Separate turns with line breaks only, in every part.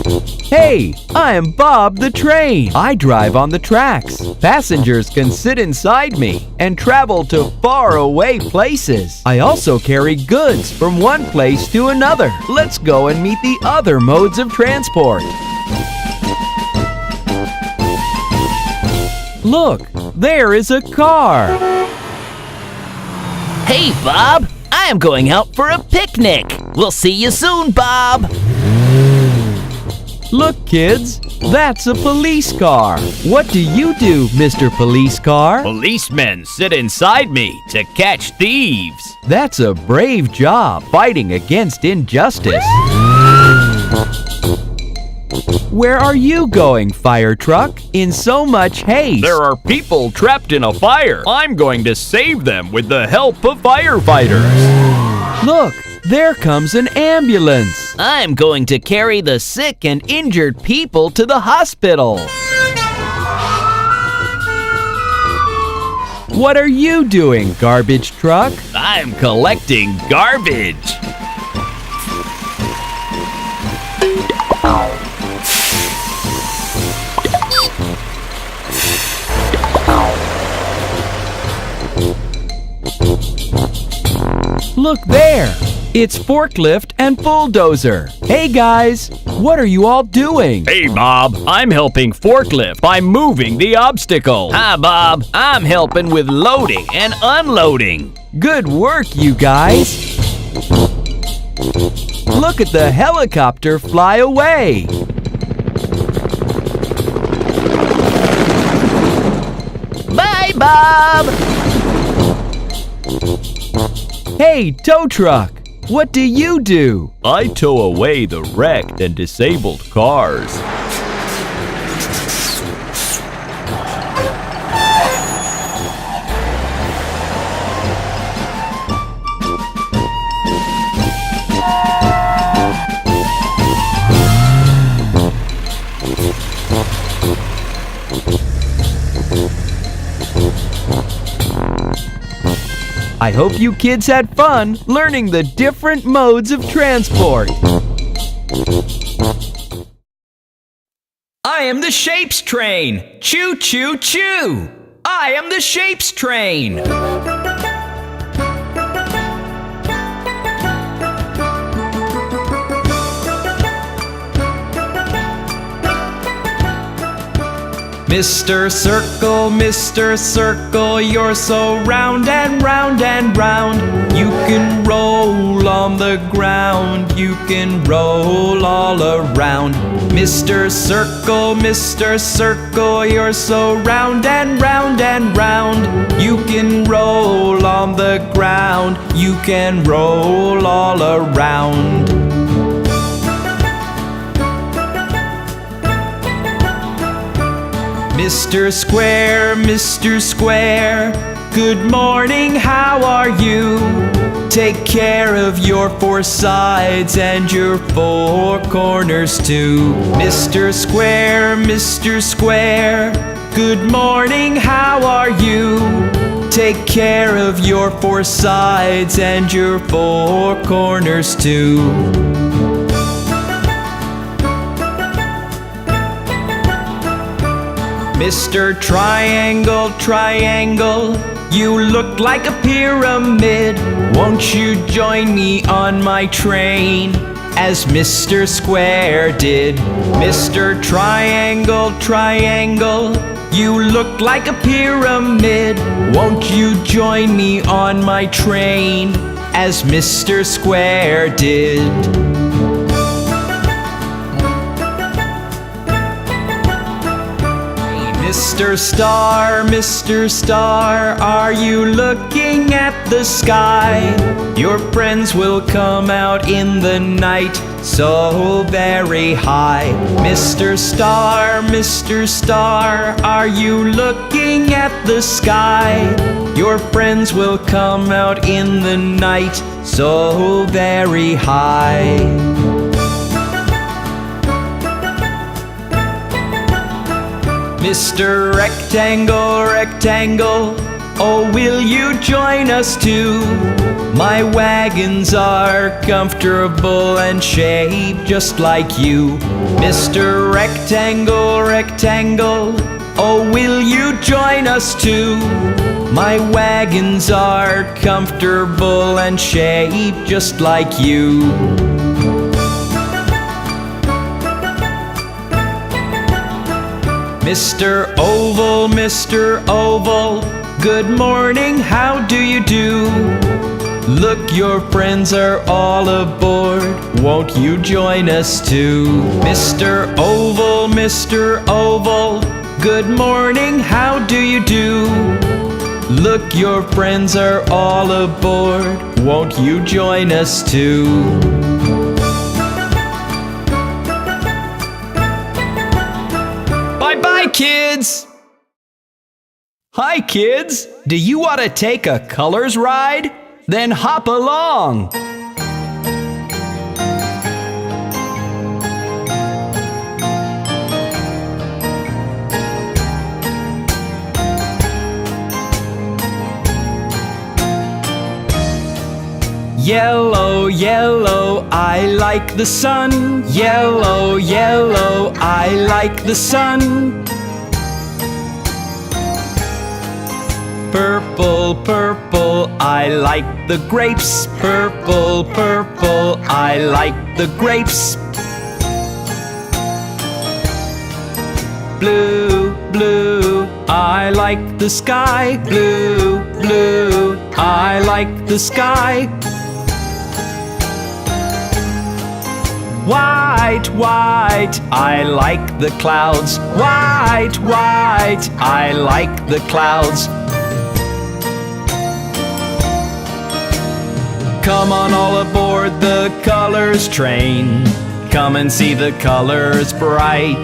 Hey, I'm Bob the train. I drive on the tracks. Passengers can sit inside me and travel to faraway places. I also carry goods from one place to another. Let's go and meet the other modes of transport. Look, there is a car.
Hey, Bob! I am going out for a picnic. We'll see you soon, Bob.
Look, kids, that's a police car. What do you do, Mr. Police Car?
Policemen sit inside me to catch thieves.
That's a brave job fighting against injustice. Where are you going, fire truck, in so much haste?
There are people trapped in a fire. I'm going to save them with the help of firefighters.
Look, there comes an ambulance.
I'm going to carry the sick and injured people to the hospital.
What are you doing, garbage truck?
I'm collecting garbage.
Look there! It's forklift and bulldozer. Hey guys, what are you all doing?
Hey, Bob, I'm helping forklift by moving the obstacle.
Hi, Bob. I'm helping with loading and unloading.
Good work, you guys! Look at the helicopter fly away!
Bye, Bob!
Hey, tow truck! What do you do?
I tow away the wrecked and disabled cars.
I hope you kids had fun learning the different modes of transport.
I am the Shapes Train. Choo choo choo. I am the Shapes Train. Mr. Circle, you're so round and round and round. You can roll on the ground, you can roll all around. Mr. Circle, you're so round and round and round. You can roll on the ground, you can roll all around. Mr. Square, good morning, how are you? Take care of your four sides and your four corners too. Mr. Square, good morning, how are you? Take care of your four sides and your four corners too. Mr. Triangle, you look like a pyramid. Won't you join me on my train, as Mr. Square did? Mr. Triangle, you look like a pyramid. Won't you join me on my train, as Mr. Square did? Mr. Star, are you looking at the sky? Your friends will come out in the night, so very high. Mr. Star, are you looking at the sky? Your friends will come out in the night, so very high. Mr. Rectangle, Oh, will you join us too? My wagons are comfortable and shaped just like you. Mr. Rectangle, Rectangle, oh, will you join us too? My wagons are comfortable and shaped just like you. Mr. Oval, Mr. Oval, good morning, how do you do? Look, your friends are all aboard, won't you join us too? Mr. Oval, Mr. Oval, good morning, how do you do? Look, your friends are all aboard, won't you join us too? Bye-bye, kids! Hi, kids! Do you want to take a colors ride? Then hop along! Yellow, yellow, I like the sun. Yellow, yellow, I like the sun. Purple, purple, I like the grapes. Purple, purple, I like the grapes. Blue, blue, I like the sky. Blue, blue, I like the sky. White, white, I like the clouds. White, white, I like the clouds. Come on all aboard the colors train. Come and see the colors bright.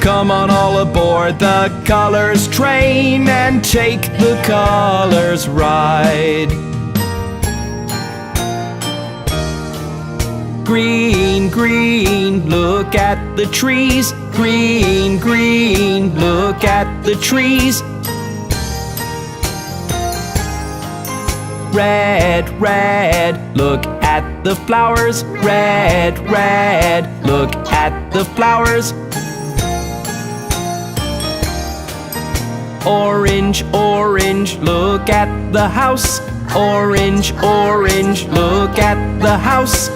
Come on all aboard the colors train and take the colors ride. Green, green, look at the trees. Green, green, look at the trees. Red, red, look at the flowers. Red, red, look at the flowers. Orange, orange, look at the house. Orange, orange, look at the house.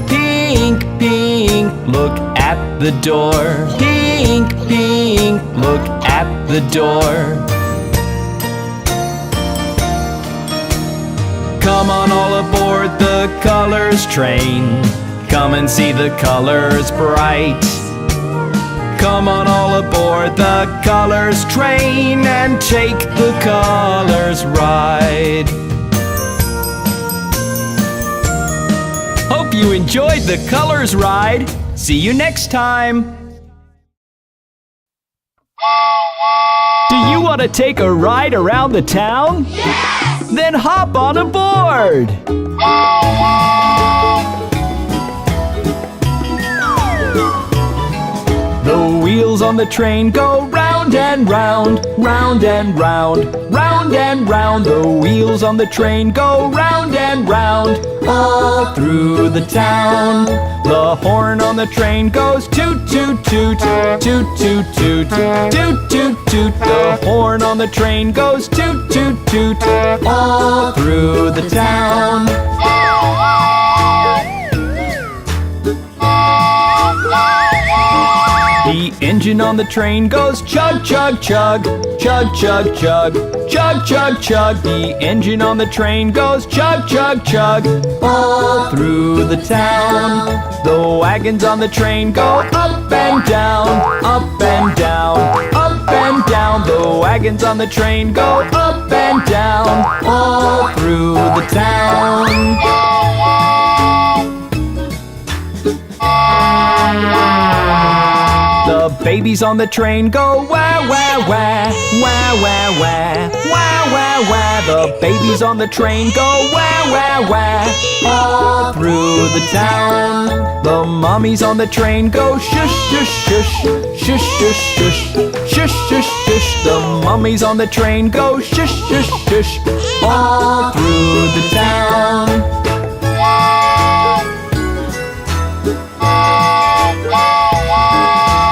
Pink, pink, look at the door. Pink, pink, look at the door. Come on all aboard the colors train. Come and see the colors bright. Come on all aboard the colors train and take the colors ride. Hope you enjoyed the colors ride. See you next time. Do you want to take a ride around the town? Yes! Then hop on aboard. The wheels on the train go round and round, round and round, round and round. The wheels on the train go round and round, all through the town. The horn on the train goes toot toot toot, toot toot toot, toot toot toot. The horn on the train goes toot toot toot, all through the town. The engine on the train goes chug chug chug, chug chug chug, chug chug chug. The engine on the train goes chug chug chug, all through the town. The wagons on the train go up and down, up and down, up and down. The wagons on the train go up and down, all through the town. The babies on the train go wah wah wah, wah wah wah, wah wah wah. The babies on the train go wah wah wah, all through the town. The mummies on the train go shush, shush, shush, shush, shush, shush, shush, shush, shush. The mummies on the train go shush, shush, shush, all through the town.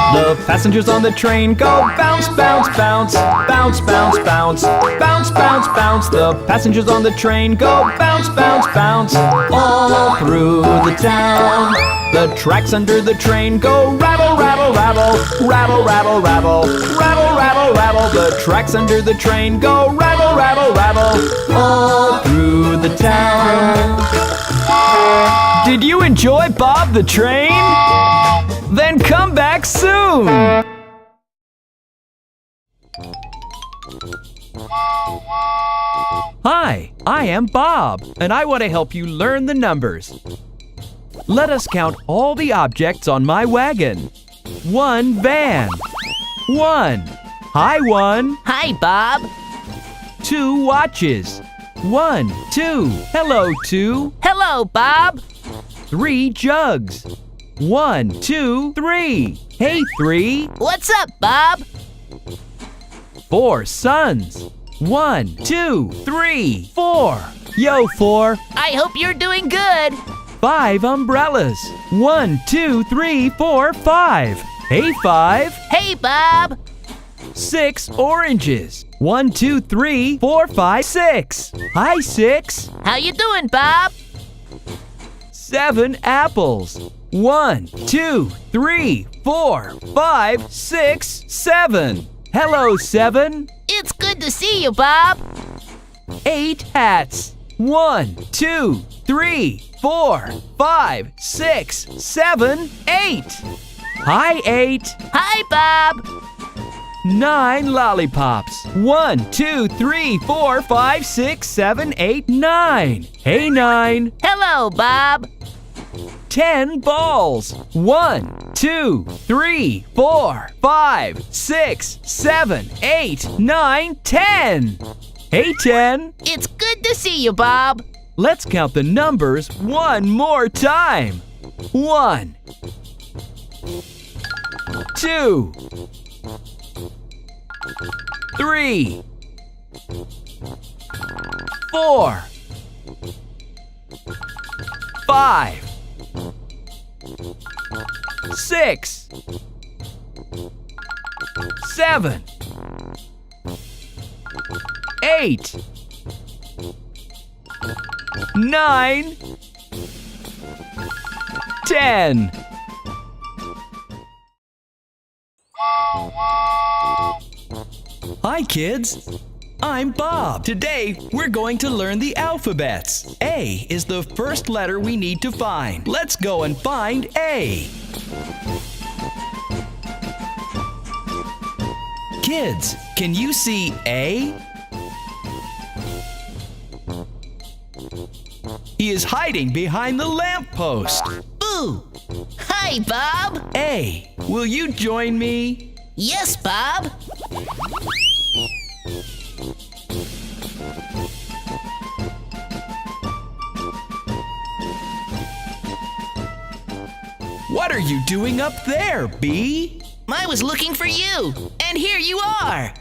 The passengers on the train go bounce, bounce, bounce, bounce, bounce, bounce, bounce, bounce, bounce. The passengers on the train go bounce, bounce, bounce, all through the town. The tracks under the train go rattle, rattle, rattle, rattle, rattle, rattle, rattle, rattle, rattle. The tracks under the train go rattle, rattle, rattle, all through the town. Did you enjoy Bob the Train? Then come back soon!
Hi, I am Bob, and I want to help you learn the numbers. Let us count all the objects on my wagon. 1 van. 1. Hi, 1.
Hi, Bob.
2 watches. 1, 2. Hello, 2.
Hello, Bob.
3 jugs. 1, 2, 3. Hey, 3.
What's up, Bob?
4 suns. 1, 2, 3, 4. Yo, 4.
I hope you're doing good.
5 umbrellas. 1, 2, 3, 4, 5. Hey, 5.
Hey, Bob.
6 oranges. 1, 2, 3, 4, 5, 6. Hi, 6.
How you doing, Bob?
7 apples. 1, 2, 3, 4, 5, 6, 7. Hello, 7.
It's good to see you, Bob.
8 hats. 1, 2, 3, 4, 5, 6, 7, 8. Hi, 8.
Hi, Bob.
9 lollipops. 1, 2, 3, 4, 5, 6, 7, 8, 9. Hey, 9.
Hello, Bob.
10 balls. 1, 2, 3, 4, 5, 6, 7, 8, 9, 10. Hey, 10.
It's good to see you, Bob.
Let's count the numbers one more time. 1, 2, 3, 4, 5, 6, 7, 8, 9, 10. Hi, kids. I'm Bob. Today, we're going to learn the alphabets. A is the first letter we need to find. Let's go and find A. Kids, can you see A? He is hiding behind the lamppost.
Ooh. Hi, Bob.
A, will you join me?
Yes, Bob.
What are you doing up there, B?
I was looking for you, and here you are.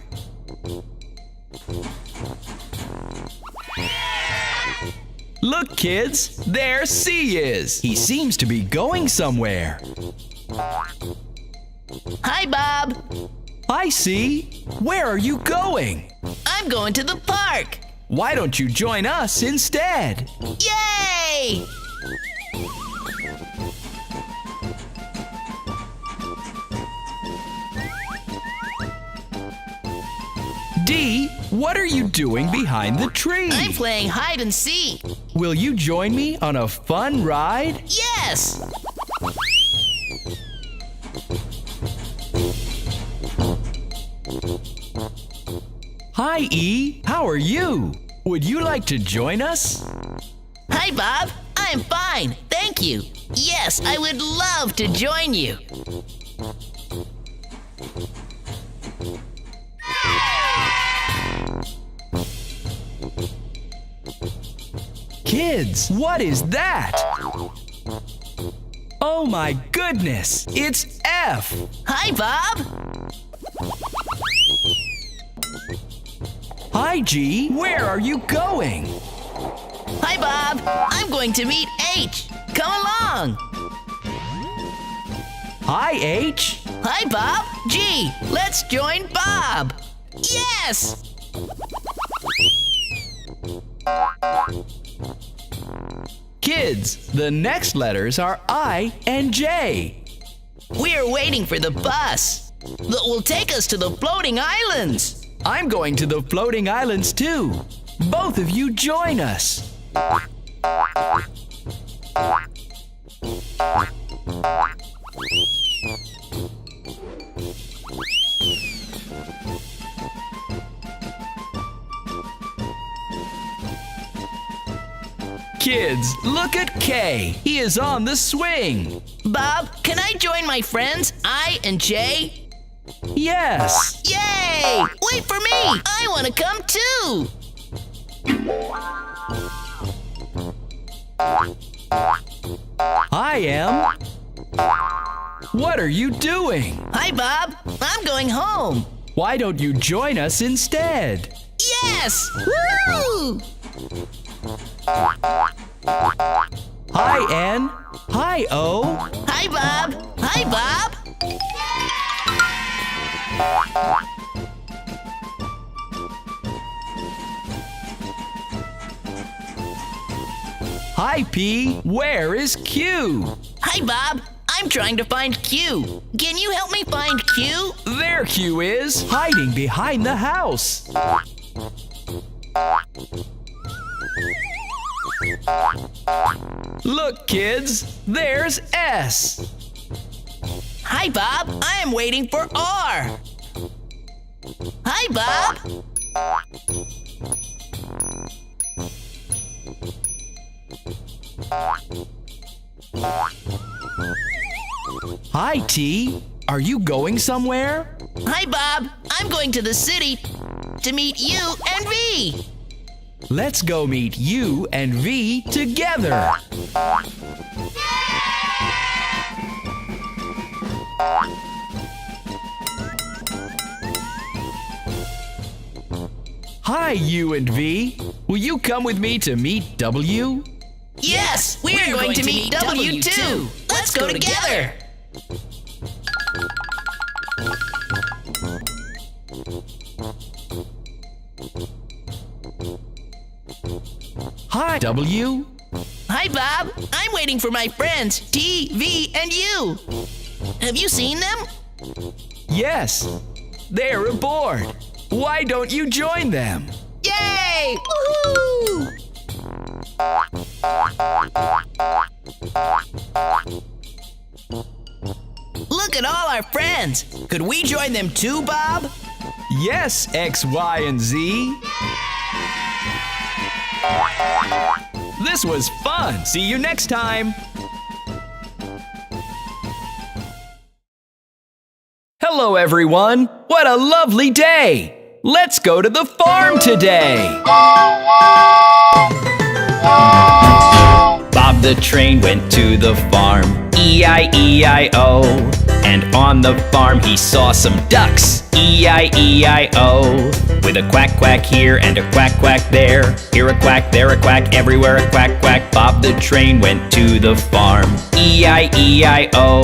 Look, kids, there C is. He seems to be going somewhere.
Hi, Bob.
Hi, C. Where are you going?
I'm going to the park.
Why don't you join us instead?
Yay!
D, what are you doing behind the tree?
I'm playing hide and seek.
Will you join me on a fun ride?
Yes!
Hi, E. How are you? Would you like to join us?
Hi, Bob. I'm fine, thank you. Yes, I would love to join you.
Kids, what is that? Oh my goodness, it's F.
Hi, Bob.
Hi, G. Where are you going?
Hi, Bob. I'm going to meet H. Come along.
Hi, H.
Hi, Bob. G, let's join Bob. Yes!
Kids, the next letters are I and J.
We are waiting for the bus that will take us to the floating islands.
I'm going to the floating islands too. Both of you join us. Kids, look at K. He is on the swing.
Bob, can I join my friends I and J?
Yes.
Yay! Wait for me! I want to come too!
I am. What are you doing?
Hi, Bob. I'm going home.
Why don't you join us instead?
Yes! Woo!
Hi, N. Hi, O.
Hi, Bob. Hi, Bob.
Hi, P. Where is Q?
Hi, Bob. I'm trying to find Q. Can you help me find Q?
There Q is, hiding behind the house. Look, kids, there's S.
Hi, Bob. I am waiting for R. Hi, Bob.
Hi, T. Are you going somewhere?
Hi, Bob. I'm going to the city to meet you and V.
Let's go meet U and V together. Hi, U and V. Will you come with me to meet W?
Yes, we are going to meet W too. Let's go together.
Hi, W.
Hi, Bob. I'm waiting for my friends T, V, and U. Have you seen them?
Yes, they're aboard. Why don't you join them?
Yay! Woohoo! Look at all our friends. Could we join them too, Bob?
Yes, X, Y, and Z. This was fun. See you next time. Hello, everyone. What a lovely day. Let's go to the farm today. Bob the train went to the farm, E-I-E-I-O. And on the farm he saw some ducks, E-I-E-I-O. With a quack quack here and a quack quack there, here a quack, there a quack, everywhere a quack quack. Bob the train went to the farm, E-I-E-I-O.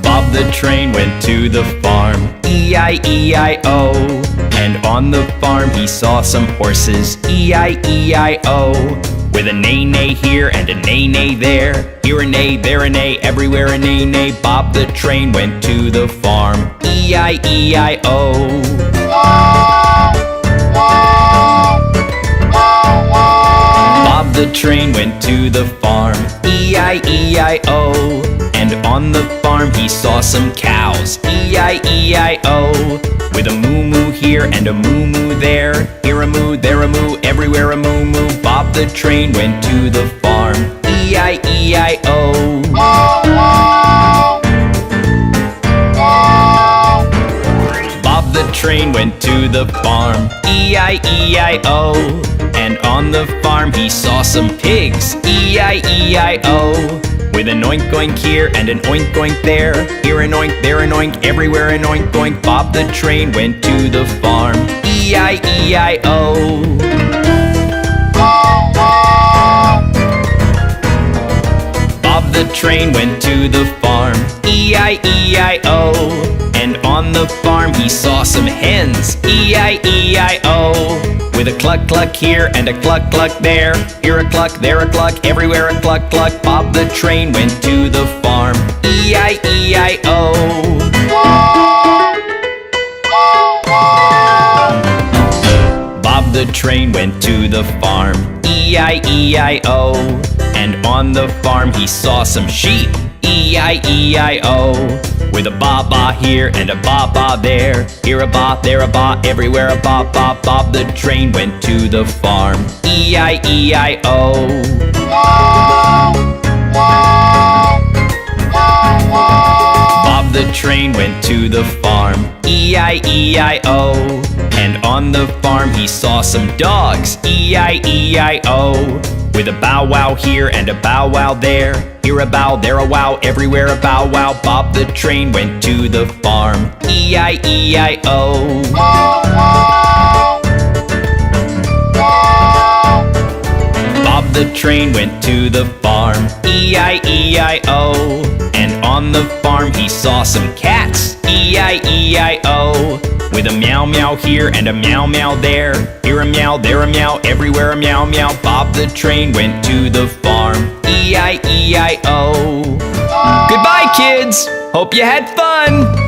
Bob the train went to the farm, E-I-E-I-O. And on the farm he saw some horses, E-I-E-I-O. With a neigh-neigh here and a neigh-neigh there, here a neigh, there a neigh, everywhere a neigh-neigh. Bob the train went to the farm, E-I-E-I-O. Bob the train went to the farm, E-I-E-I-O. And on the farm he saw some cows, E-I-E-I-O. With a moo-moo here and a moo-moo there, here a moo, there a moo, everywhere a moo-moo. Bob the train went to the farm, E-I-E-I-O. Bob the the train went to the farm. E-I-E-I-O. And on the farm he saw some pigs. E-I-E-I-O. With an oink oink here and an oink oink there. Here an oink, there an oink, everywhere an oink oink. Bob the train went to the farm. E-I-E-I-O. Bob the train went to the farm. E-I-E-I-O. And on the farm he saw some hens. E-I-E-I-O. With a cluck cluck here and a cluck cluck there. Here a cluck, there a cluck, everywhere a cluck cluck. Bob the train went to the farm. E-I-E-I-O. Bob the train went to the farm. E-I-E-I-O. And on the farm he saw some sheep. E-I-E-I-O. With a ba-ba here and a ba-ba there. Here a ba, there a ba, everywhere a ba-ba. Bob the train went to the farm. E-I-E-I-O. Bob the train went to the farm. E-I-E-I-O. And on the farm he saw some dogs. E-I-E-I-O. With a bow wow here and a bow wow there. Here a bow, there a wow, everywhere a bow wow. Bob the train went to the farm. E-I-E-I-O. Bob the train went to the farm. E-I-E-I-O. And on the farm he saw some cats. E-I-E-I-O. With a meow meow here and a meow meow there. Here a meow, there a meow, everywhere a meow meow. Bob the train went to the farm. E-I-E-I-O. Goodbye, kids! Hope you had fun!